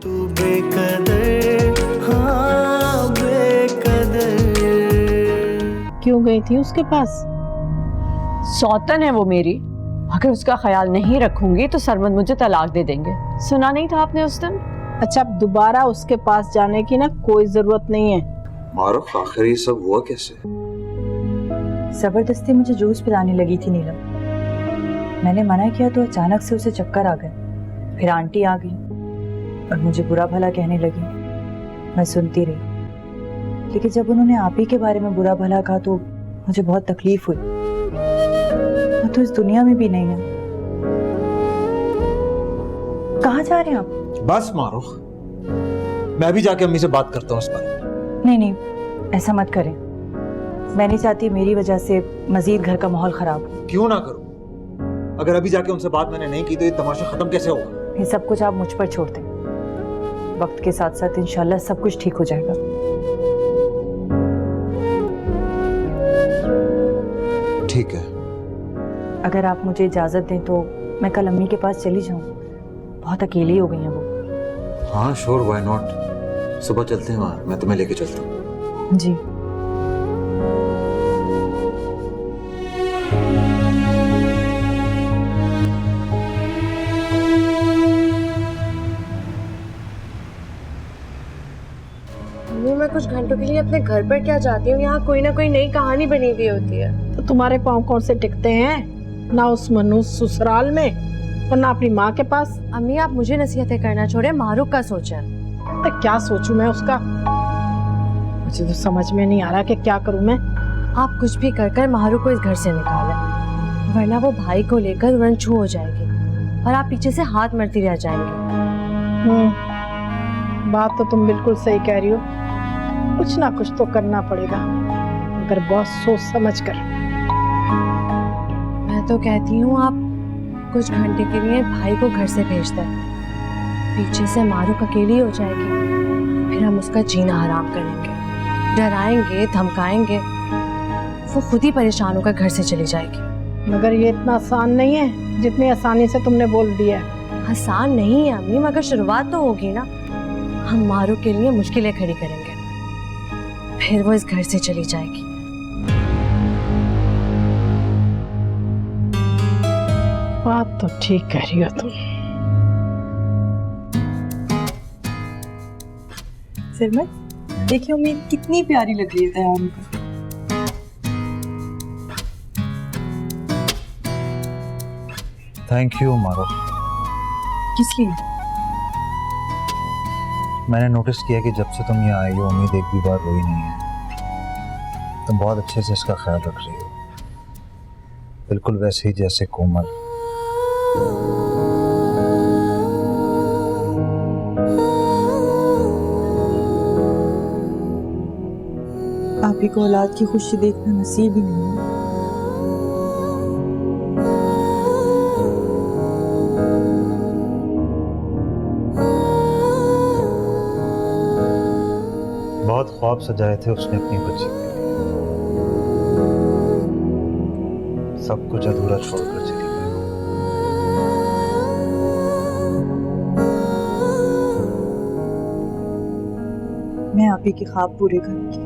तू बेकदर, हाँ बेकदर। क्यों गई थी उसके पास? सौतन है वो मेरी, अगर उसका ख्याल नहीं रखूंगी तो सरमद मुझे तलाक दे देंगे। सुना नहीं था आपने उस दिन? अच्छा, अब दोबारा उसके पास जाने की ना कोई जरूरत नहीं है। मारूफ, आखिर ये सब हुआ कैसे? जबरदस्ती मुझे जूस पिलाने लगी थी नीलम। मैंने मना किया तो अचानक से उसे चक्कर आ गए। फिर आंटी आ गई और मुझे बुरा भला कहने लगी। मैं सुनती रही, लेकिन जब उन्होंने आप ही के बारे में बुरा भला कहा तो मुझे बहुत तकलीफ हुई। मैं तो इस दुनिया में भी नहीं है। कहाँ जा रहे हैं आप? बस मारूफ, मैं भी जाके अम्मी से बात करता हूँ इस बारे में। नहीं, ऐसा मत करें। मैं नहीं चाहती मेरी वजह से मजीद घर का माहौल खराब हो। क्यों ना करूं? अगर अभी जाके उनसे बात मैंने नहीं की तो ये तमाशा खत्म कैसे होगा? ये सब कुछ आप मुझ पर छोड़ दें। वक्त के साथ साथ इंशाल्लाह सब कुछ ठीक हो जाएगा। ठीक है। अगर आप मुझे इजाजत दें तो मैं कल अम्मी के पास चली जाऊं। बहुत अकेली हो गई हैं वो। हाँ श्योर, व्हाई नॉट। सुबह चलते हैं वहाँ, मैं तुम्हें लेके चलता हूँ। जी। मैं कुछ घंटों के लिए अपने घर पर क्या जाती हूँ, यहाँ कोई ना कोई नई कहानी बनी हुई होती है। तो तुम्हारे पाँव कौन से टिकते हैं? ना उस मनुष्य ससुराल में और ना अपनी माँ के पास। अम्मी आप मुझे नसीहतें करना छोड़े, मारूफ का सोचें। तो क्या सोचूं मैं उसका? मुझे तो समझ में नहीं आ रहा कि क्या करूं मैं। आप कुछ भी कर कर मारूफ को इस घर से निकालें, वरना वो भाई को लेकर रणछू हो जाएगी और आप पीछे से हाथ मरती रह जाएंगे। बात तो तुम बिल्कुल सही कह रही हो। कुछ ना कुछ तो करना पड़ेगा, मगर बहुत सोच समझ कर। मैं तो कहती हूँ आप कुछ घंटे के लिए भाई को घर से भेज दें। पीछे से मारूफ अकेली हो जाएगी, फिर हम उसका जीना हराम करेंगे, डराएंगे, धमकाएंगे। वो खुद ही परेशान होकर घर से चली जाएगी। मगर ये इतना आसान नहीं है जितनी आसानी से तुमने बोल दिया। आसान नहीं है अम्मी, मगर शुरुआत तो होगी ना। हम मारूफ के लिए मुश्किलें खड़ी करेंगे, फिर वो इस घर से चली जाएगी। बात तो ठीक कह रही हो तुम। सरमद, देखिए उम्मीद कितनी प्यारी लग रही है तैयारी पर। थैंक यू मारूफ। किस लिए? मैंने नोटिस किया कि जब से तुम यहाँ आई हो उम्मीद एक भी बार रोई नहीं है। तुम बहुत अच्छे से इसका ख्याल रख रही हो, बिल्कुल वैसे ही जैसे कोमल। आप ही को औलाद की खुशी देखना नसीब ही नहीं है। बहुत ख्वाब सजाए थे उसने अपनी बच्ची के लिए, सब कुछ अधूरा छोड़कर चली गई। मैं आप ही के ख्वाब पूरे करूंगी।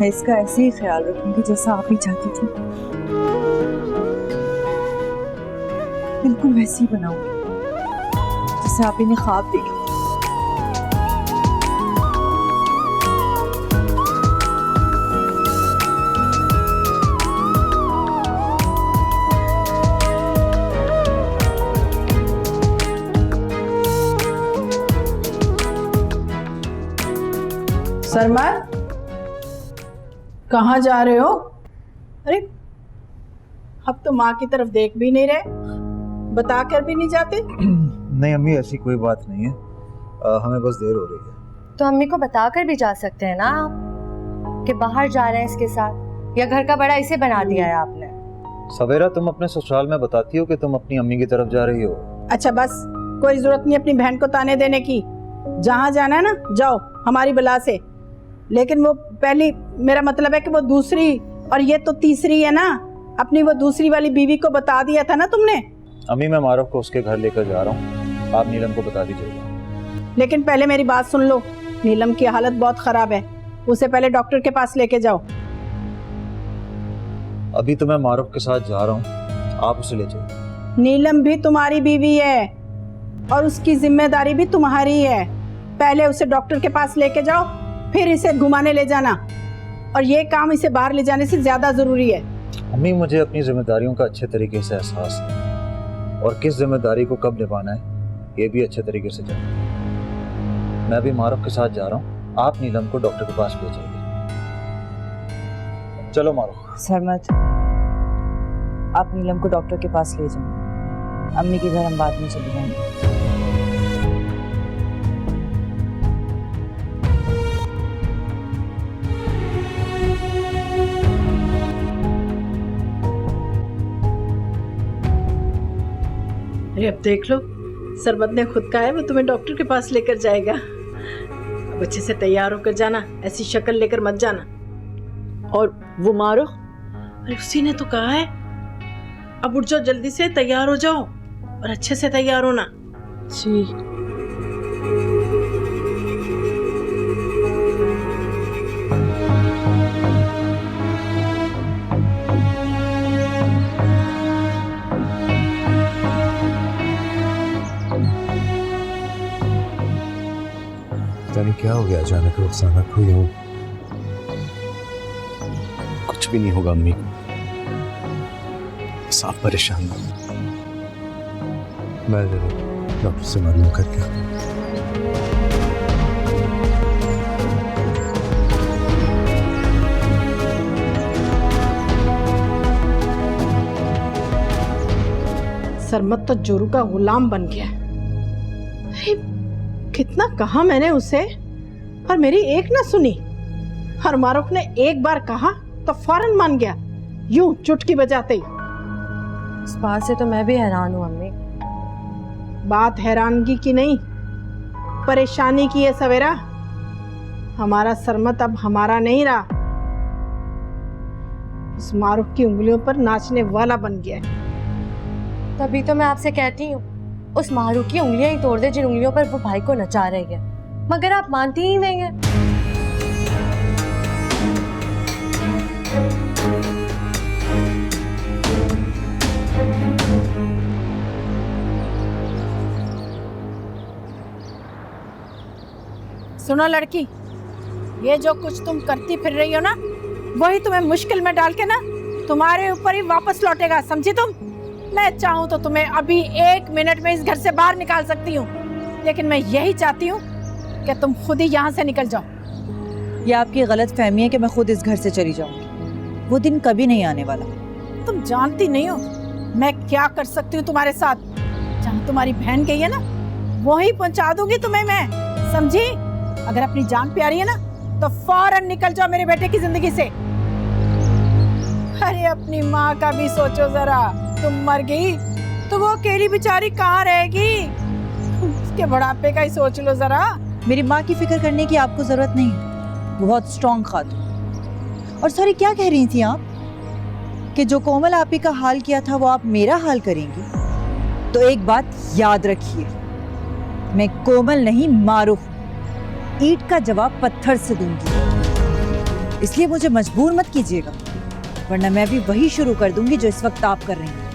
मैं इसका ऐसे ही ख्याल रखूंगी जैसा आप ही चाहती थी। बिल्कुल वैसे ही बनाऊंगी जैसे आप ही ने ख्वाब देखा। सरमद, कहाँ जा रहे हो? अरे अब तो माँ की तरफ देख भी नहीं रहे, बता कर भी नहीं जाते। नहीं अम्मी, ऐसी कोई बात नहीं है, हमें बस देर हो रही है। तो अम्मी को बताकर भी जा सकते हैं ना आप कि बाहर जा रहे हैं इसके साथ, या घर का बड़ा इसे बना दिया है आपने। सवेरा तुम अपने ससुराल में बताती हो कि तुम अपनी अम्मी की तरफ जा रही हो। अच्छा बस, कोई जरूरत नहीं अपनी बहन को ताने देने की। जहाँ जाना है ना जाओ हमारी बला से, लेकिन वो पहली, मेरा मतलब है कि वो दूसरी और ये तो तीसरी है ना। अपनी वो दूसरी वाली बीवी को बता दिया था ना तुमने। अम्मी मैं मारूफ को उसके घर लेकर जा रहा हूँ, आप नीलम को बता दीजिएगा। लेकिन पहले मेरी बात सुन लो, नीलम की हालत बहुत खराब है, उसे पहले डॉक्टर के पास लेके जाओ। अभी तो मैं मारूफ के साथ जा रहा हूँ, आप उसे ले जाइए। नीलम भी तुम्हारी बीवी है और उसकी जिम्मेदारी भी तुम्हारी है। पहले उसे डॉक्टर के पास लेके जाओ, फिर इसे घुमाने ले जाना, और ये काम इसे बाहर ले जाने से ज्यादा जरूरी है। अम्मी मुझे अपनी जिम्मेदारियों का अच्छे तरीके से एहसास है, और किस जिम्मेदारी को कब निभाना है ये भी अच्छे तरीके से जानता हूं। मैं भी मारूफ के साथ जा रहा हूँ, आप नीलम को डॉक्टर के पास ले जाइए। चलो मारूफ। सरमत, आप नीलम को डॉक्टर के पास ले जाओ, अम्मी के घर हम बाद में चले जाएंगे। अरे अब देख लो, सरबत ने खुद कहा है वो तुम्हें डॉक्टर के पास लेकर जाएगा। अब अच्छे से तैयार होकर जाना, ऐसी शक्ल लेकर मत जाना। और वो मारूफ? अरे उसी ने तो कहा है। अब उठ जाओ, जल्दी से तैयार हो जाओ और अच्छे से तैयार होना। जी। पता नहीं क्या हो गया अचानक रुखसाना को, यूं कुछ भी नहीं होगा अम्मी को, बस आप परेशान ना हो। मैं डॉक्टर से मालूम करके सरमत तो जोरू का गुलाम बन गया। कितना कहा मैंने उसे, और मेरी एक ना सुनी। और मारूफ ने एक बार कहा तो फौरन मान गया, यूं चुटकी बजाते ही। इस बात से तो मैं भी हैरान हूँ अम्मी। बात हैरानगी की नहीं, परेशानी की है सवेरा। हमारा सरमत अब हमारा नहीं रहा, उस मारूफ की उंगलियों पर नाचने वाला बन गया है। तभी तो मैं आपसे कहती हूँ, उस मारू की उंगलियां ही तोड़ दे जिन उंगलियों पर वो भाई को नचा रही है, मगर आप मानती ही नहीं है। सुनो लड़की, ये जो कुछ तुम करती फिर रही हो ना, वही तुम्हें मुश्किल में डाल के ना तुम्हारे ऊपर ही वापस लौटेगा, समझी तुम? मैं चाहूँ तो तुम्हें अभी 1 मिनट में इस घर से बाहर निकाल सकती हूँ, लेकिन मैं यही चाहती हूँ कि तुम खुद ही यहाँ से निकल जाओ। ये आपकी गलत फहमी है कि मैं खुद इस घर से चली जाऊंगी, वो दिन कभी नहीं आने वाला। तुम जानती नहीं हो मैं क्या कर सकती हूँ तुम्हारे साथ। जहाँ तुम्हारी बहन गई है ना, वही पहुँचा दूंगी तुम्हें मैं, समझी? अगर अपनी जान प्यारी है ना तो फौरन निकल जाओ मेरे बेटे की जिंदगी से। अरे अपनी माँ का भी सोचो जरा, तुम मर गई तो वो अकेली बेचारी कहाँ रहेगी? उसके बुढ़ापे का ही सोच लो जरा। मेरी माँ की फिक्र करने की आपको जरूरत नहीं है, वो बहुत स्ट्रॉन्ग खातून। और सॉरी, क्या कह रही थी आप कि जो कोमल आपी का हाल किया था वो आप मेरा हाल करेंगी? तो एक बात याद रखिए, मैं कोमल नहीं मारूफ, ईंट का जवाब पत्थर से दूंगी, इसलिए मुझे मजबूर मत कीजिएगा, वरना मैं भी वही शुरू कर दूंगी जो इस वक्त आप कर रही हैं।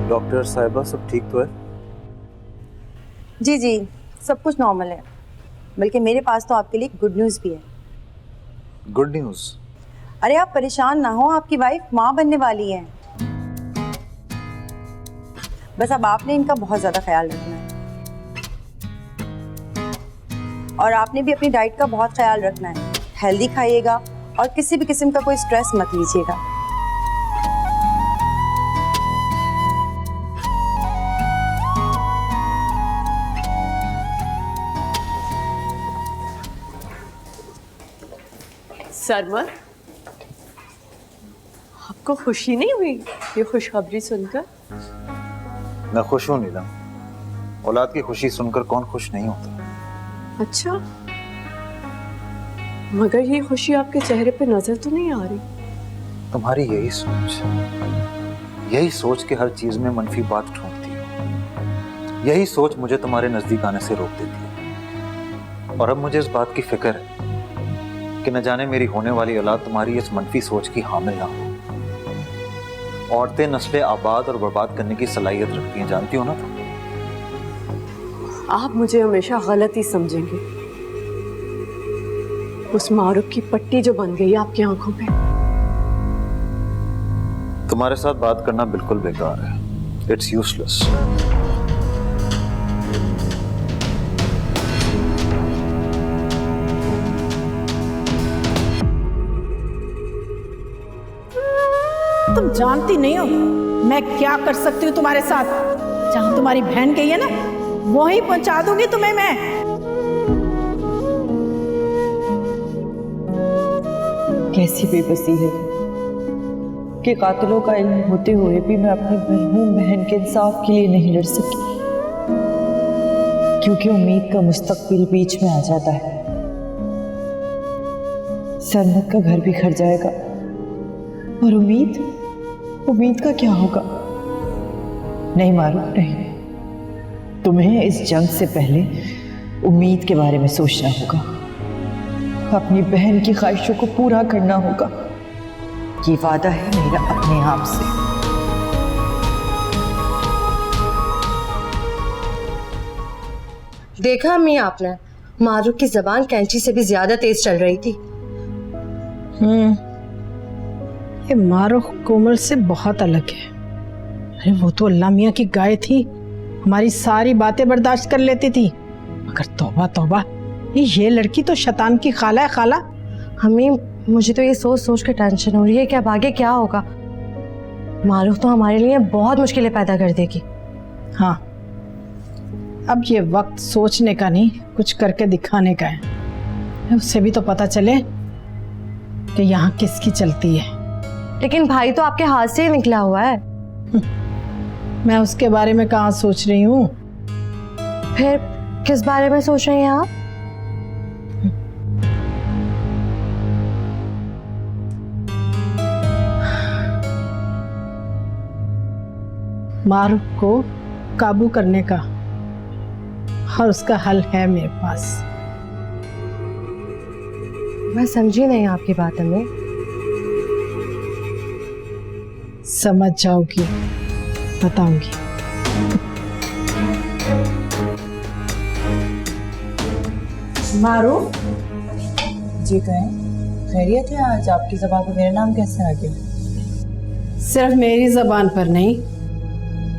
डॉक्टर साहिबा सब ठीक तो है? जी जी, सब कुछ नॉर्मल है, बल्कि मेरे पास तो आपके लिए गुड न्यूज़ भी है। Good news? अरे आप परेशान ना हो, आपकी वाइफ माँ बनने वाली है। बस अब आपने इनका बहुत ज़्यादा ख्याल रखना है, और आपने भी अपनी डाइट का बहुत ख्याल रखना है। हेल्दी खाइएगा और किसी भी किस्म का कोई स्ट्रेस मत लीजिएगा। सरमत, आपको खुशी नहीं हुई ये खुशखबरी सुनकर? मैं खुश हूँ नीलम, औलाद की खुशी सुनकर कौन खुश नहीं होता। अच्छा, मगर ये खुशी आपके चेहरे पे नजर तो नहीं आ रही। तुम्हारी यही सोच के हर चीज में मनफी बात ढूंढती है। यही सोच मुझे तुम्हारे नजदीक आने से रोक देती है। और अब मुझे इस बात की फिक्र है कि न जाने मेरी होने वाली औलाद तुम्हारी इस मनफी सोच की हामिल ना हो। औरतें नस्लें आबाद और बर्बाद करने की सलाहियत रखती हैं, जानती हो ना तुम। आप मुझे हमेशा गलत ही समझेंगे। उस मारूफ की पट्टी जो बन गई आपकी आंखों पे। तुम्हारे साथ बात करना बिल्कुल बेकार है। It's useless. तुम जानती नहीं हो मैं क्या कर सकती हूँ तुम्हारे साथ। जहां तुम्हारी बहन गई है ना, वहीं पहुंचा दूंगी तुम्हें मैं। कैसी बेबसी है कि कातिलों का इल्म होते हुए भी मैं अपनी मरहूम बहन के इंसाफ के लिए नहीं लड़ सकी, क्योंकि उम्मीद का मुस्तकबिल बीच में आ जाता है। सरमत का घर भी खर जाएगा, और उम्मीद का क्या होगा? नहीं मारूफ, नहीं, तुम्हें इस जंग से पहले उम्मीद के बारे में सोचना होगा। अपनी बहन की ख्वाहिशों को पूरा करना होगा। ये वादा है मेरा अपने आप से। देखा अम्मी आपने, मारूफ की जबान कैंची से भी ज्यादा तेज चल रही थी। ये मारूफ कोमल से बहुत अलग है। अरे वो तो अल्लाह मियाँ की गाय थी, हमारी सारी बातें बर्दाश्त कर लेती थी। मगर तौबा तौबा, ये लड़की तो शैतान की खाला है, खाला। अम्मी मुझे तो ये सोच सोच कर टेंशन हो रही है कि अब आगे क्या होगा। मारूफ तो हमारे लिए बहुत मुश्किलें पैदा कर देगी। हाँ, अब ये वक्त सोचने का नहीं, कुछ करके दिखाने का है। उससे भी तो पता चले कि यहाँ किसकी चलती है। लेकिन भाई तो आपके हाथ से ही निकला हुआ है। मैं उसके बारे में कहाँ सोच रही हूँ। फिर किस बारे में सोच रही हैं आप? मारूफ को काबू करने का, और उसका हल है मेरे पास। मैं समझी नहीं आपकी बात अम्मी। समझ जाओगी, बताऊंगी। मारूफ जी कहें, खैरियत है? आज आपकी ज़बान पर मेरा नाम कैसे आ गया? सिर्फ मेरी जबान पर नहीं,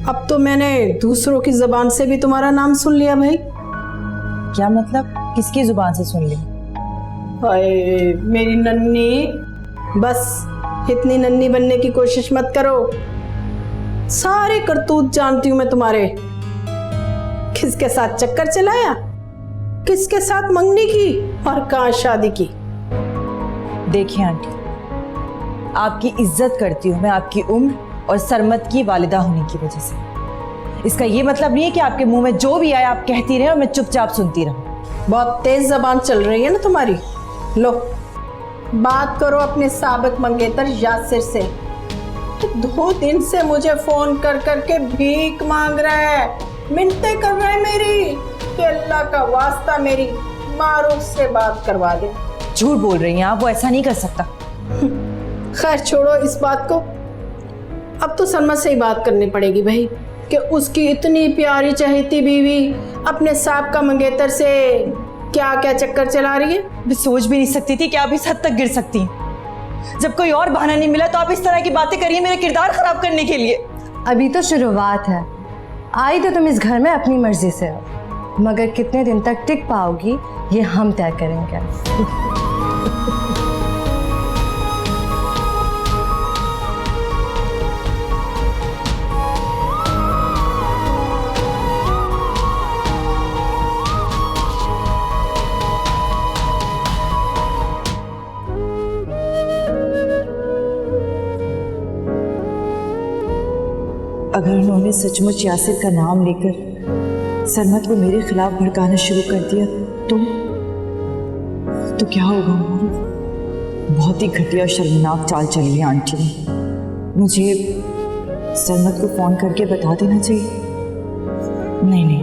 अब तो मैंने दूसरों की जबान से भी तुम्हारा नाम सुन लिया भाई। क्या मतलब? किसकी जुबान से सुन ली? हाय मेरी नन्नी, बस इतनी नन्नी बनने की कोशिश मत करो। सारे करतूत जानती हूँ मैं तुम्हारे। किसके साथ चक्कर चलाया, किसके साथ मंगनी की, और कहाँ शादी की। देखिए आंटी, आपकी इज्जत करती हूँ मैं आपकी उम्र और सरमत की वालिदा होने की वजह से। इसका ये मतलब नहीं है कि आपके मुंह में जो भी आया आप कहती रहे और मैं चुपचाप सुनती रहूं। बहुत तेज जबान चल रही है ना तुम्हारी। लो बात करो अपने साबिक मंगेतर यासिर से। 2 दिन से मुझे फोन कर करके भीख मांग रहा है, मिन्नतें कर रहा है मेरी कि अल्लाह का वास्ता मेरी मारूफ से बात करवा दे। झूठ बोल रही हैं आप, वो ऐसा नहीं कर सकता। खैर छोड़ो इस बात को। अब तो सलमा से ही बात करनी पड़ेगी भाई कि उसकी इतनी प्यारी चहेती बीवी अपने साबिका मंगेतर से क्या क्या चक्कर चला रही है। मैं सोच भी नहीं सकती थी कि आप इस हद तक गिर सकती हैं। जब कोई और बहाना नहीं मिला तो आप इस तरह की बातें करिए मेरा किरदार खराब करने के लिए। अभी तो शुरुआत है। आई तो तुम इस घर में अपनी मर्जी से हो, मगर कितने दिन तक टिक पाओगी ये हम तय करेंगे। अगर उन्होंने सचमुच यासिर का नाम लेकर सरमत को मेरे खिलाफ भड़काना शुरू कर दिया तो क्या होगा मारूफ? बहुत ही घटिया शर्मनाक चाल चली है आंटी ने। मुझे सरमत को फोन करके बता देना चाहिए। नहीं नहीं,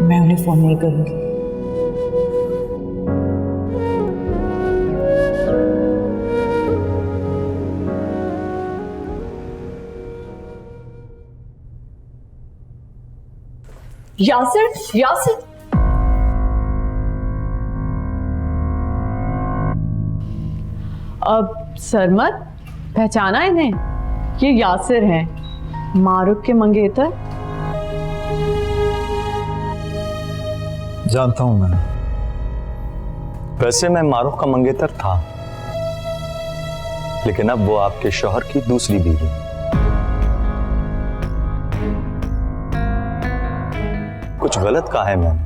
मैं उन्हें फोन नहीं करूंगी। यासिर, यासिर, अब सरमत पहचाना इन्हें? ये यासिर हैं, मारूफ के मंगेतर। जानता हूं मैं। वैसे मैं मारूफ का मंगेतर था, लेकिन अब वो आपके शौहर की दूसरी बीवी। कुछ गलत कहा है मैंने?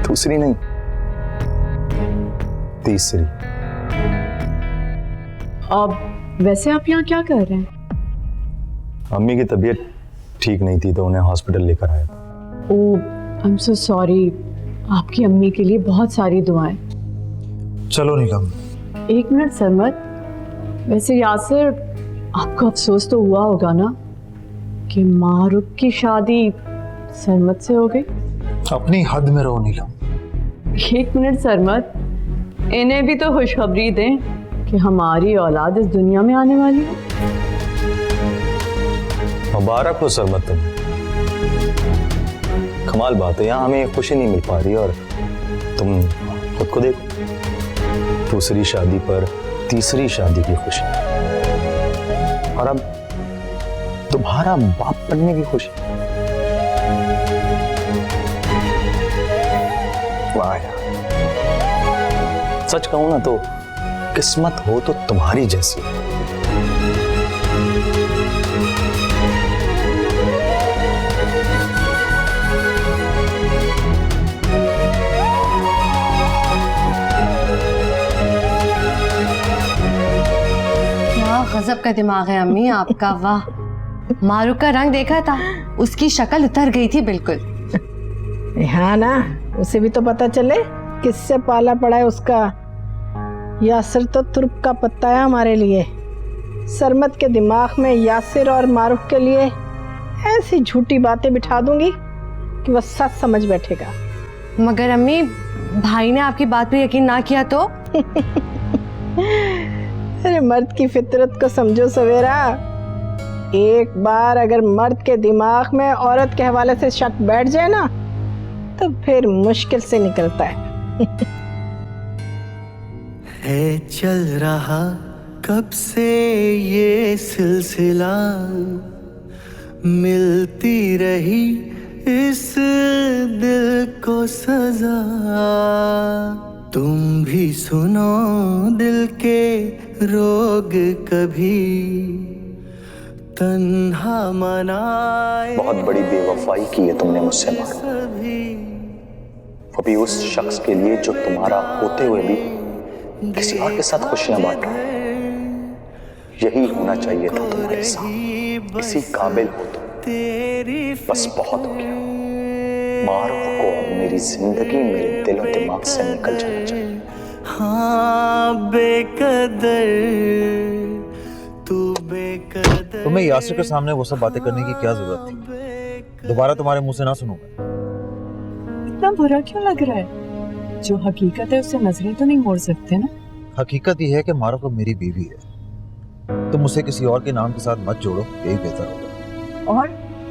दूसरी नहीं, तीसरी। अब वैसे आप यहाँ क्या कर रहे हैं? अम्मी की तबीयत ठीक नहीं थी तो उन्हें हॉस्पिटल लेकर आया था। ओह, आई एम सो सॉरी। आपकी अम्मी के लिए बहुत सारी दुआएं। चलो नीलम। एक मिनट सरमत, वैसे यासिर आपको अफसोस तो हुआ होगा ना कि मारूफ की शादी सरमत से हो गई? अपनी हद में रहो नीलम। एक मिनट सरमत, इन्हें भी तो खुशखबरी दें कि हमारी औलाद इस दुनिया में आने वाली है। मुबारक हो सरमत तुम्हें। कमाल बात है, यहाँ हमें खुशी नहीं मिल पा रही और तुम खुद को देखो, दूसरी शादी पर तीसरी शादी की खुशी, और अब तुम्हारा बाप बनने की खुशी। वाह यार, सच कहूं ना तो किस्मत हो तो तुम्हारी जैसी। क्या गजब का दिमाग है अम्मी आपका, वाह। मारूफ का रंग देखा था, उसकी शक्ल उतर गई थी बिल्कुल। हाँ ना, उसे भी तो पता चले किससे पाला पड़ा है उसका। यासिर तो तुर्क का पत्ता है हमारे लिए। सरमत के दिमाग में यासिर और मारूफ के लिए ऐसी झूठी बातें बिठा दूंगी कि वह सच समझ बैठेगा। मगर अम्मी, भाई ने आपकी बात पे यकीन ना किया तो? अरे मर्द की फितरत को समझो सवेरा। एक बार अगर मर्द के दिमाग में औरत के हवाले से शक बैठ जाए ना, तो फिर मुश्किल से निकलता है। चल रहा कब से ये सिलसिला, मिलती रही इस दिल को सजा। तुम भी सुनो दिल के रोग कभी तन्हा मनाए। बहुत बड़ी बेवफाई की है तुमने मुझसे मारूफ, वो भी उस शख्स के लिए जो तुम्हारा होते हुए भी किसी और के साथ खुशियां बांट रहा है। यही होना चाहिए था तुम्हारे साथ, इसी काबिल हो तुम। बस बहुत हो गया। मारूफ को अब मेरी जिंदगी, मेरे दिल और दिमाग से निकल जाना चाहिए। हाँ बेकदर, तू बेकदर। तुम्हें यासिर के सामने वो सब बातें करने की क्या जरूरत थी? दोबारा तुम्हारे मुंह से ना सुनूंगा। इतना बुरा क्यों लग रहा है? जो हकीकत है उससे नजरें तो नहीं मोड़ सकते ना। हकीकत यह है कि मारूफ अब मेरी बीवी है। तुम उसे किसी और के नाम के साथ मत जोड़ो, यही बेहतर होगा। और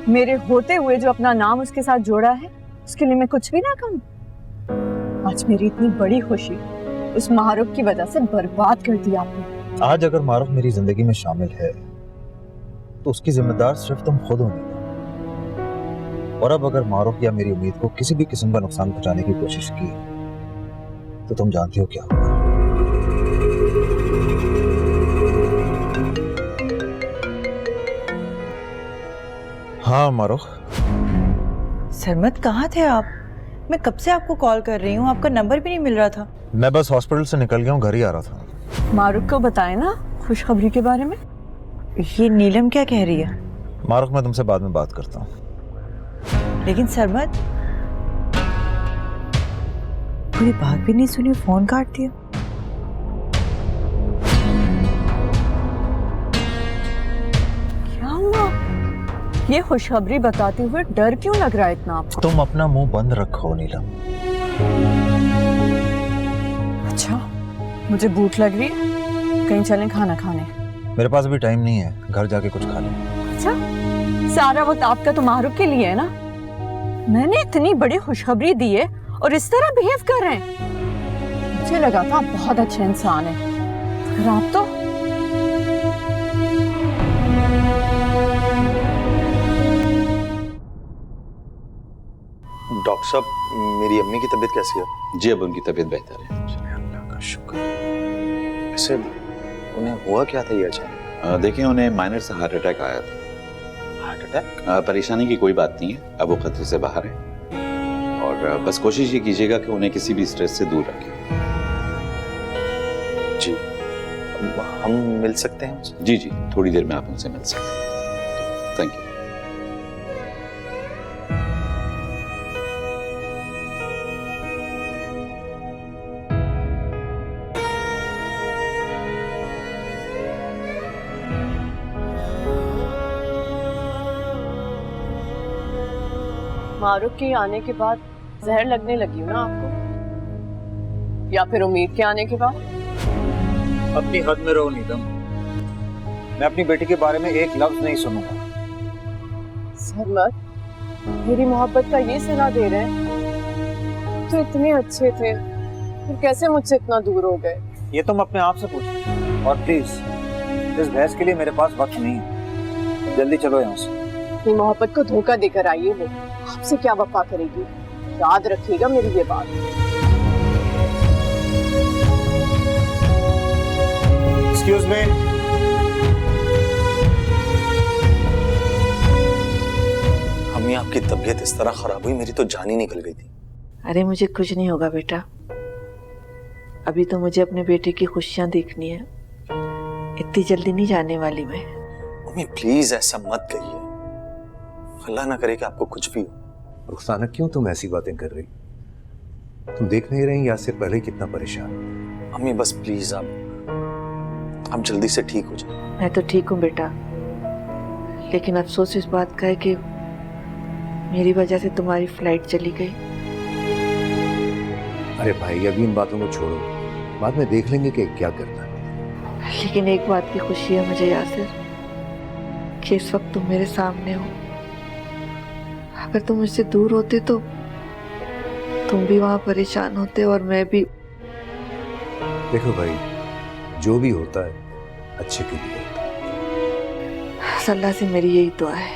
मेरे होते हुए जो अपना नाम उसके साथ जोड़ा है, उसके लिए मैं कुछ भी ना कहूं। आज मेरी इतनी बड़ी खुशी उस मारूफ की वजह से बर्बाद कर दी आपने। आज अगर मारूफ मेरी जिंदगी में शामिल है तो उसकी जिम्मेदार सिर्फ तुम खुद होगी। और अब अगर मारूफ या मेरी उम्मीद को किसी भी किस्म का नुकसान पहुंचाने की कोशिश की तो तुम जानती हो क्या होगा। हाँ मारूफ। सरमत, कहाँ थे आप? मैं कब से आपको कॉल कर रही हूँ, आपका नंबर भी नहीं मिल रहा था। मैं बस हॉस्पिटल से निकल गया हूँ, घर ही आ रहा था। मारूफ को बताए ना खुशखबरी के बारे में। ये नीलम क्या कह रही है? मारूफ, मैं तुमसे बाद में बात करता हूँ। लेकिन सरमत, पूरी बात भी नहीं सुनी, फोन काट दिया। क्या हुआ? ये खुशखबरी बताते हुए डर क्यों लग रहा है इतना आपको? तुम अपना मुंह बंद रखो नीलम। अच्छा, मुझे भूख लग रही है, कहीं चलें खाना खाने? मेरे पास अभी टाइम नहीं है, घर जाके कुछ खा लें। अच्छा, सारा वक्त आपका तो मारूफ के लिए है ना? मैंने इतनी बड़ी खुशखबरी दी है और इस तरह बिहेव कर रहे हैं। मुझे लगा था आप बहुत अच्छे इंसान हैं, मगर आप तो डॉक्टर साहब, मेरी अम्मी की तबीयत कैसी है? जी अब उनकी तबीयत बेहतर है। अल्लाह का शुक्र। वैसे उन्हें हुआ क्या था ये अचानक? देखिए उन्हें माइनर सा हार्ट अटैक आया था। Heart attack? परेशानी की कोई बात नहीं है, अब वो खतरे से बाहर है और बस कोशिश ये कीजिएगा कि उन्हें किसी भी स्ट्रेस से दूर रखें। जी, हम मिल सकते हैं उनसे? जी जी, थोड़ी देर में आप उनसे मिल सकते हैं। Thank you. मारूफ के आने के बाद जहर लगने लगी ना आपको, या फिर उम्मीद के आने के बाद? अपनी हद में रहो नीलम, मैं अपनी बेटी के बारे में एक लफ्ज नहीं सुनूंगा। सरमत, मेरी मोहब्बत का ये सिला दे रहे हैं? तो इतने अच्छे थे, फिर कैसे मुझसे इतना दूर हो गए? ये तुम अपने आप से पूछो, और प्लीज इस बहस के लिए मेरे पास वक्त नहीं है, जल्दी चलो यहाँ से। अपनी मोहब्बत को धोखा देकर आई है वो, आपसे क्या वफा करेगी? याद रखिएगा मेरी ये बात। Excuse me. अम्मी, आपकी तबीयत इस तरह खराब हुई, मेरी तो जान ही निकल गई थी। अरे मुझे कुछ नहीं होगा बेटा, अभी तो मुझे अपने बेटे की खुशियां देखनी है, इतनी जल्दी नहीं जाने वाली मैं। अम्मी प्लीज ऐसा मत कहिए, अल्लाह ना करे कि आपको कुछ भी हो। रुखसाना, क्यों तुम ऐसी बातें कर रही? तुम देख नहीं रही यासिर पहले ही कितना परेशान। अम्मी बस प्लीज आप जल्दी से ठीक हो जाए। मैं तो ठीक हूँ बेटा, लेकिन अफसोस इस बात का है कि मेरी वजह से तुम्हारी फ्लाइट चली गई। अरे भाई, अभी इन बातों को छोड़ो, बाद में देख लेंगे कि क्या करना है। लेकिन एक बात की खुशी है मुझे यासिर, कि इस वक्त तुम मेरे सामने हो। अगर तुम मुझसे दूर होते तो तुम भी वहां परेशान होते और मैं भी। देखो भाई, जो भी होता है अच्छे के लिए होता है। अल्लाह से मेरी यही दुआ है,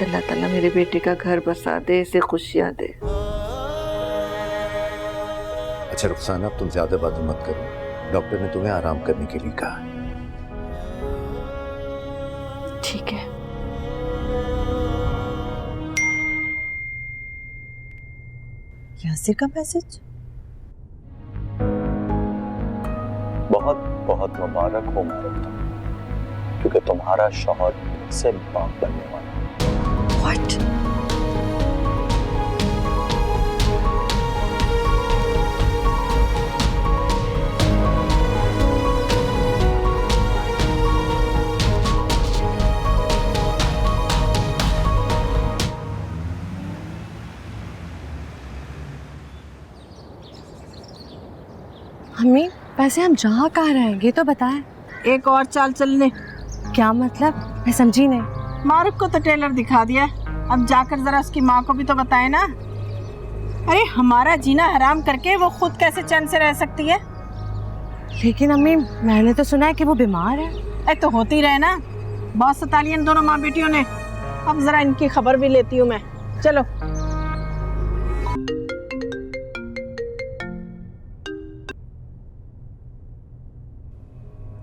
अल्लाह ताला मेरे बेटे का घर बसा दे, इसे खुशियां दे। अच्छा रुखसाना, अब तुम ज्यादा बातें मत करो, डॉक्टर ने तुम्हें आराम करने के लिए कहा है। ठीक है। यासिर का मैसेज? बहुत बहुत मुबारक हो मारूफ तुम, क्योंकि तुम्हारा शौहर से बाप बनने वाला है। What? अम्मी वैसे हम जहाँ कहाँ रहे हैं ये तो बताएं। एक और चाल चलने। क्या मतलब? मैं समझी नहीं। मारूफ को तो ट्रेलर दिखा दिया, अब जाकर जरा उसकी माँ को भी तो बताए ना। अरे हमारा जीना हराम करके वो खुद कैसे चैन से रह सकती है? लेकिन अम्मी मैंने तो सुना है कि वो बीमार है। तो होती रहे ना, बहुत सताली इन दोनों माँ बेटियों ने। अब जरा इनकी खबर भी लेती हूँ मैं, चलो।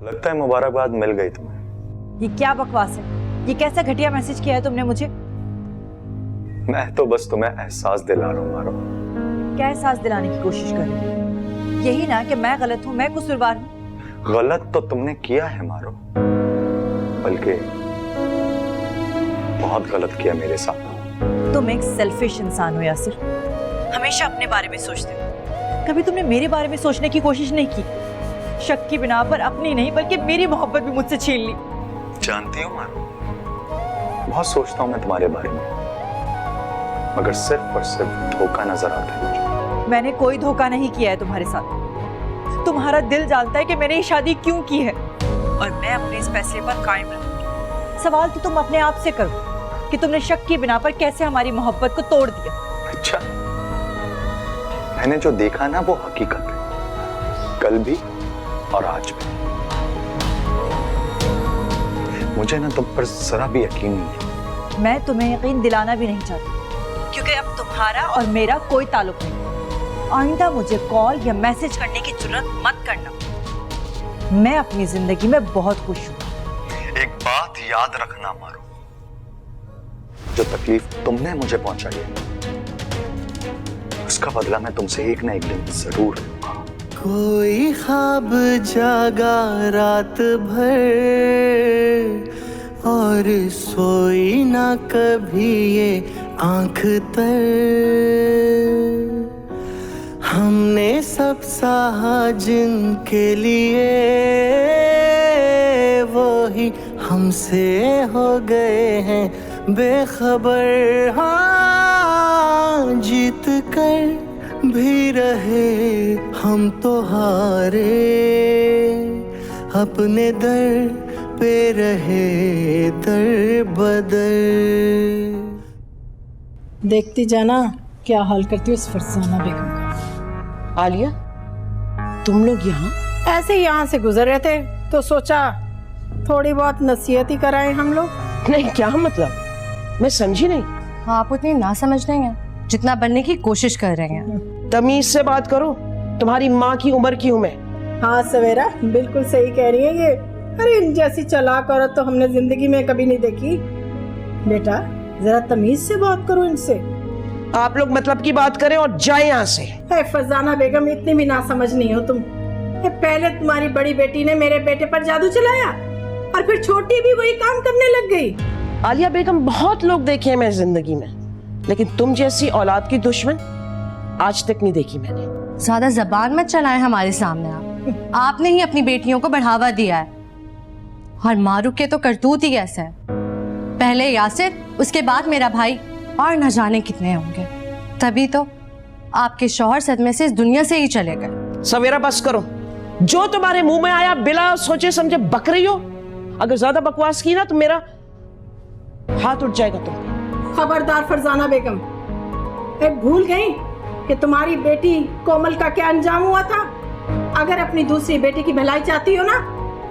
लगता है मुबारकबाद मिल गई तुम्हें। ये क्या बकवास है? ये कैसा घटिया मैसेज किया है तुमने मुझे? मैं तो बस तुम्हें एहसास दिला रहा हूँ मारूफ। क्या एहसास दिलाने की कोशिश कर रही हो? यही ना कि मैं गलत हूँ, मैं कसूरवार हूँ। गलत तो तुमने किया है मारूफ, बल्कि बहुत गलत किया मेरे साथ। तुम एक सेल्फिश इंसान हो यासिर। हमेशा अपने बारे में सोचते हो। कभी तुमने मेरे बारे में सोचने की कोशिश नहीं की? शक की बिना पर अपनी नहीं बल्कि मेरी मोहब्बत भी मुझसे छीन ली। जानती हो मारो, बहुत सोचता हूँ मैं तुम्हारे बारे में, मगर सिर्फ और सिर्फ धोखा नजर आता है मुझे। मैंने कोई धोखा नहीं किया है तुम्हारे साथ। तुम्हारा दिल जानता है कि मैंने ये शादी क्यों की है और मैं अपने इस फैसले पर कायम रहूंगी। सवाल तो तुम अपने आप से करो कि तुमने शक की बिना पर कैसे हमारी मोहब्बत को तोड़ दिया। अच्छा, मैंने जो देखा ना वो हकीकत है, कल भी और आज भी। मुझे ना तुम पर जरा भी यकीन नहीं है। मैं तुम्हें यकीन दिलाना भी नहीं चाहती क्योंकि अब तुम्हारा और मेरा कोई ताल्लुक नहीं। आइंदा मुझे कॉल या मैसेज करने की जरूरत मत करना। मैं अपनी जिंदगी में बहुत खुश हूँ। एक बात याद रखना मारो, जो तकलीफ तुमने मुझे पहुंचाई है उसका बदला मैं तुमसे एक ना एक दिन जरूर लूंगा। कोई ख्वाब जागा रात भर और सोई ना कभी ये आंख तर। हमने सब सहा जिनके लिए वो ही हमसे हो गए हैं बेखबर। हाँ, जीत कर भी रहे हम तो हारे, अपने दर पे रहे दर बदर। देखती जाना क्या हाल करती हो इस फरसाना बेगम का। आलिया, तुम लोग यहाँ? ऐसे ही यहाँ से गुजर रहे थे तो सोचा थोड़ी बहुत नसीहत ही कराएं हम लोग। नहीं, क्या मतलब? मैं समझी नहीं। आप उतनी ना समझ नहीं है जितना बनने की कोशिश कर रहे हैं। तमीज से बात करो, तुम्हारी माँ की उम्र की हूँ मैं। हाँ सवेरा, बिल्कुल सही कह रही है ये। अरे इन जैसी चालाक औरत तो हमने जिंदगी में कभी नहीं देखी। बेटा जरा तमीज से बात करो इनसे। आप लोग मतलब की बात करें और जाए यहाँ से। फरजाना बेगम, इतनी भी ना समझ नहीं हो तुम। पहले तुम्हारी बड़ी बेटी ने मेरे बेटे पर जादू चलाया और फिर छोटी भी वही काम करने लग गई। आलिया बेगम, बहुत लोग देखे हैं मैं जिंदगी में, लेकिन तुम जैसी औलाद की दुश्मन आज तक नहीं देखी मैंने। ज्यादा जबान मत चलाएं हमारे सामने। आपने ही अपनी बेटियों को बढ़ावा दिया है और मारूफ के तो करतूत ही ऐसा है। पहले यासिर, उसके बाद मेरा भाई और न जाने कितने होंगे। तभी तो आपके शौहर सदमे से इस दुनिया से ही चले गए। सवेरा बस करो, जो तुम्हारे मुंह में आया बिला सोचे समझे बक रही हो। अगर ज्यादा बकवास की ना तो मेरा हाथ उठ जाएगा तुम। खबरदार फरजाना बेगम, भूल गई कि तुम्हारी बेटी कोमल का क्या अंजाम हुआ था। अगर अपनी दूसरी बेटी की भलाई चाहती हो ना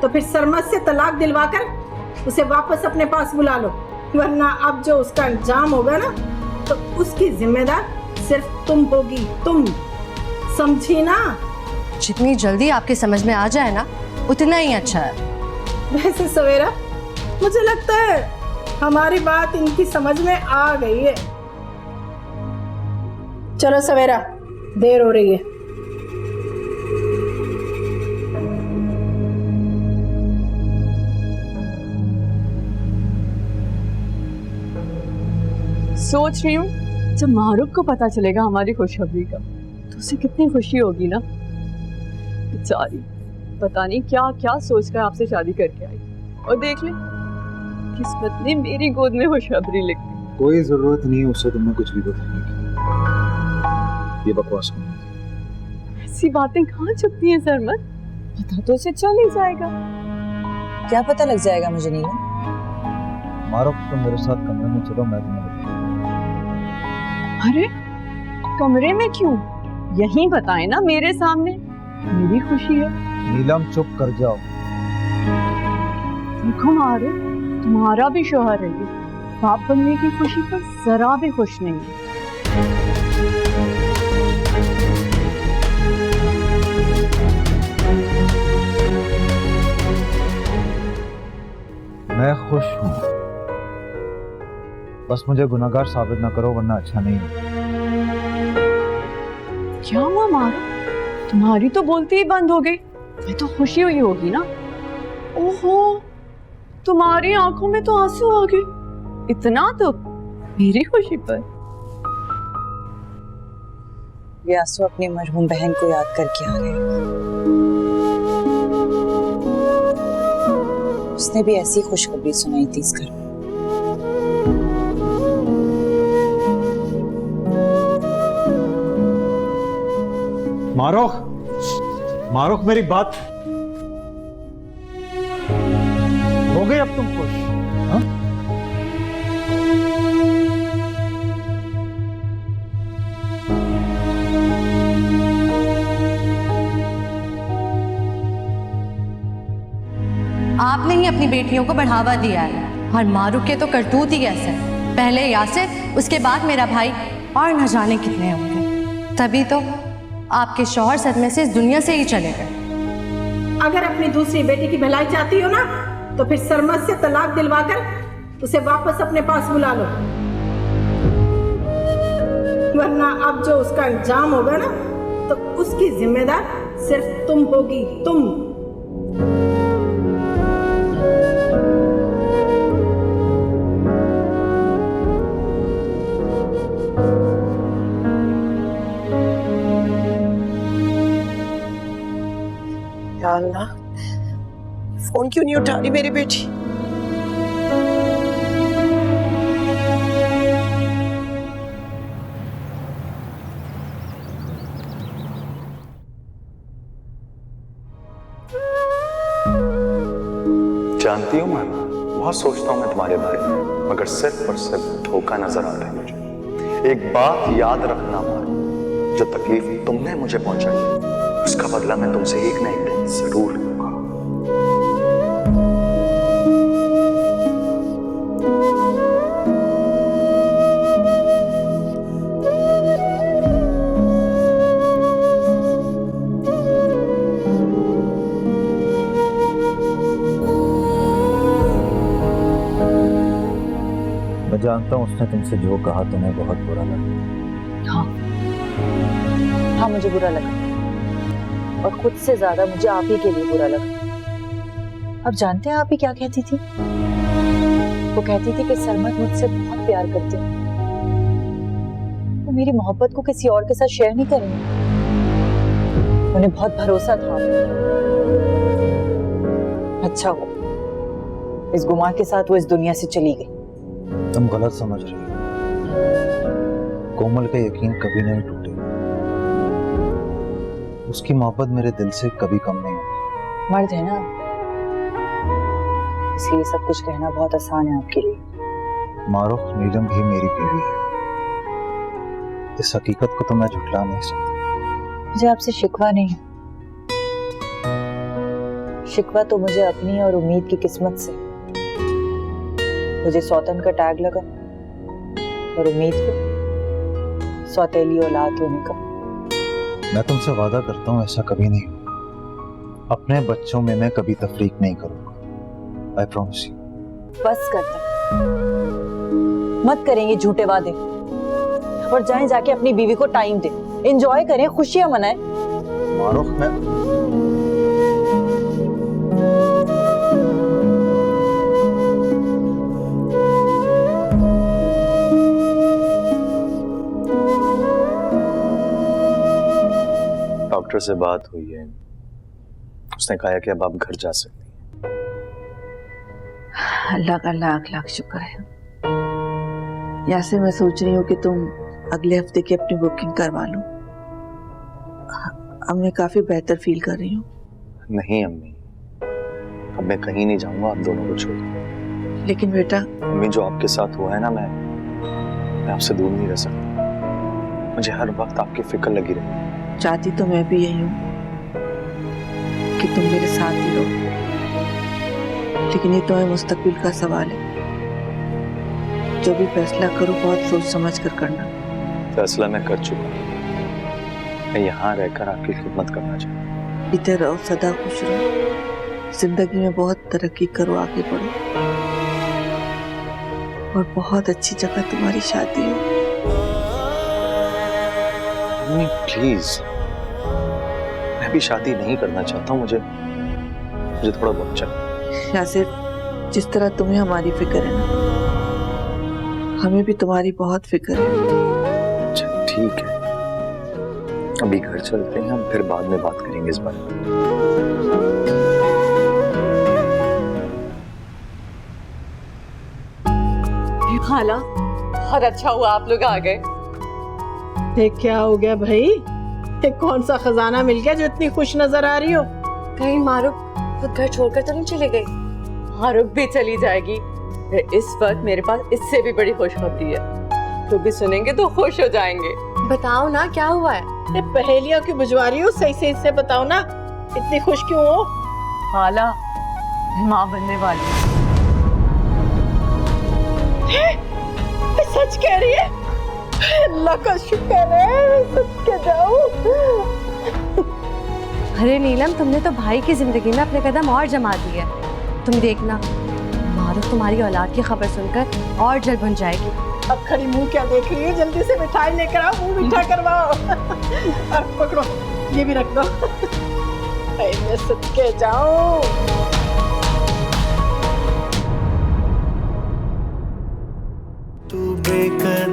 तो फिर सरमद से तलाक दिलवाकर उसे वापस अपने पास बुला लो, वरना अब जो उसका अंजाम होगा ना तो उसकी जिम्मेदार सिर्फ तुम होगी। तुम समझी ना? जितनी जल्दी आपके समझ में आ जाए ना उतना ही अच्छा है। वैसे सवेरा, मुझे लगता है हमारी बात इनकी समझ में आ गई है। चलो सवेरा, देर हो रही है। सोच रही हूँ जब मारूफ को पता चलेगा हमारी खुशखबरी का तो उसे कितनी खुशी होगी ना। बेचारी पता नहीं क्या क्या सोचकर आपसे शादी करके आई, और देख ले किस्मत ने मेरी गोद में खुशखबरी लिख दी। कोई जरूरत नहीं उससे तुम्हें कुछ भी बताने की। ये बकवास नहीं। ऐसी बातें कहाँ छुपती हैं सरमद? पता तो उसे चल ही जाएगा। क्या पता लग जाएगा मुझे नीलम? मारूफ, तुम मेरे साथ कमरे में चलो, मैं तुम्हें बताऊंगा। अरे कमरे में क्यों? यहीं बताए ना मेरे सामने, मेरी खुशी है। नीलम चुप कर जाओ। देखो मारूफ, तुम्हारा भी शौहर है ये, बाप बनने की खुशी पर जरा भी खुश नहीं है। मैं खुश हूँ, बस मुझे गुनहगार साबित ना करो वरना अच्छा नहीं है। क्या हुआ मारो? तुम्हारी तो बोलती ही बंद हो गई। मैं तो खुशी हुई होगी ना। ओहो, तुम्हारी आंखों में तो आंसू आ गए। इतना तो मेरी खुशी पर। ये आंसू अपनी मरहूम बहन को याद करके आ रहे हैं। उसने भी ऐसी खुशखबरी सुनाई थी इस घर में। मारुख, मारुख मेरी बात हो गई अब तुम खुश? हाँ? आपने ही अपनी बेटियों को बढ़ावा दिया है और मारूख के तो करतूत ही ऐसे हैं। पहले यासिर, उसके बाद मेरा भाई, और न जाने कितने होंगे। तभी तो आपके शौहर सदमे से इस दुनिया से ही चले गए। अगर अपनी दूसरी बेटी की भलाई चाहती हो ना, तो फिर सरमद से तलाक दिलवाकर उसे वापस अपने पास बुला लो, वरना अब जो उसका अंजाम होगा ना, तो उसकी जिम्मेदार सिर्फ तुम होगी, तुम। या अल्लाह, फोन क्यों नहीं उठा रही मेरी बेटी? जानती हूँ मैं बहुत सोचता हूँ मैं तुम्हारे बारे में, मगर सिर्फ और सिर्फ धोखा नजर आ रहा है मुझे। एक बात याद रखना मानो, जो तकलीफ तुमने मुझे पहुंचाई है, उसका बदला मैं तुमसे एक ना एक दिन जरूर लूंगा। मैं जानता हूँ उसने तुमसे जो कहा तुम्हें बहुत बुरा लगा। हाँ हाँ, मुझे बुरा लगा, और खुद से ज्यादा मुझे आप ही के लिए बुरा लगा। अब जानते हैं आप ही क्या कहती थी? वो कहती थी कि सरमद मुझसे बहुत प्यार करते हैं, वो मेरी मोहब्बत को किसी और के साथ शेयर नहीं करेंगे। उन्हें बहुत भरोसा था। अच्छा हो इस गुमार के साथ वो इस दुनिया से चली गई। तुम गलत समझ रही हो। कोमल का यकीन कभी नहीं टूटेगा। उसकी मोहब्बत मेरे दिल से कभी कम नहीं होगी। मर्द है ना, इसलिए सब कुछ कहना बहुत आसान है आपके लिए। मारुख, नीलम भी मेरी बीवी है। इस हकीकत को तो मैं झुठला नहीं सकता। मुझे आपसे शिकवा नहीं है, शिकवा तो मुझे अपनी और उम्मीद की किस्मत से। मुझे सौतन का टैग लगा और उम्मीद को सौतेली औलाद होने का। मैं तुमसे वादा करता हूँ ऐसा कभी नहीं होगा। अपने बच्चों में मैं कभी तफरीक नहीं करूंगा। I promise you. बस करते, मत करेंगे झूठे वादे, और जाएं जाके अपनी बीवी को टाइम दे, एंजॉय करें, खुशियां मनाएं। मारुख, मैं डॉक्टर से बात हुई है, उसने कहा कि अब आप घर जा सकती हैं। अल्लाह का लाख लाख शुक्र है। यासे मैं सोच रही हूँ कि तुम अगले हफ्ते की अपनी बुकिंग करवा लो। अब मैं काफी बेहतर फील कर रही हूँ। नहीं अम्मी, अब मैं कहीं नहीं जाऊंगा आप दोनों को छोड़। लेकिन बेटा, अम्मी जो आपके साथ हुआ है ना, मैं आपसे दूर नहीं रह सकता। मुझे हर वक्त आपकी फिक्र लगी रही। चाहती तो मैं भी यही हूँ कि तुम मेरे साथ ही रहो, लेकिन ये तो है मुस्तकबिल का सवाल है। जो भी फैसला करो बहुत सोच समझ कर करना। फैसला मैं कर चुका हूँ। मैं यहाँ रहकर आपकी खिदमत करना चाहता हूँ। इधर रहो, सदा खुश रहो, जिंदगी में बहुत तरक्की करो, आगे बढ़ो, और बहुत अच्छी जगह तुम्हारी शादी हो। प्लीज, मैं भी शादी नहीं करना चाहता हूँ। मुझे थोड़ा वक्त चाहिए। यासिर, जिस तरह तुम्हें हमारी फिक्र है ना, हमें भी तुम्हारी बहुत फिक्र है। अच्छा ठीक है, अभी घर चलते हैं, हम फिर बाद में बात करेंगे इस बारे में। खाला बहुत अच्छा हुआ आप लोग आ गए। ये क्या हो गया भाई? ये कौन सा खजाना मिल गया जो इतनी खुश नजर आ रही हो? कहीं मारुक खुद घर छोड़कर तो नहीं चली गई? मारुक भी चली जाएगी। इस वक्त मेरे पास इससे भी बड़ी खुशखबरी है, तो भी सुनेंगे तो खुश हो जाएंगे। बताओ ना क्या हुआ है? ये पहेलियों की बुझवारी हो, सही सही से बताओ ना, इतनी खुश क्यों हो? खाला मैं माँ बनने वाली हूँ। सच कह रही है? अल्लाह का शुक्र है, सच के जाऊं। अरे नीलम, तुमने तो भाई की जिंदगी में अपने कदम और जमा दिए। तुम देखना, मारुक तुम्हारी औलाद की खबर सुनकर और जल बन जाएगी। अब खड़ी मुंह क्या देख रही है? जल्दी से मिठाई लेकर आओ, मुंह मीठा करवाओ। और पकड़ो, ये भी रख दो। मैं सच के जाऊं। तू बेकर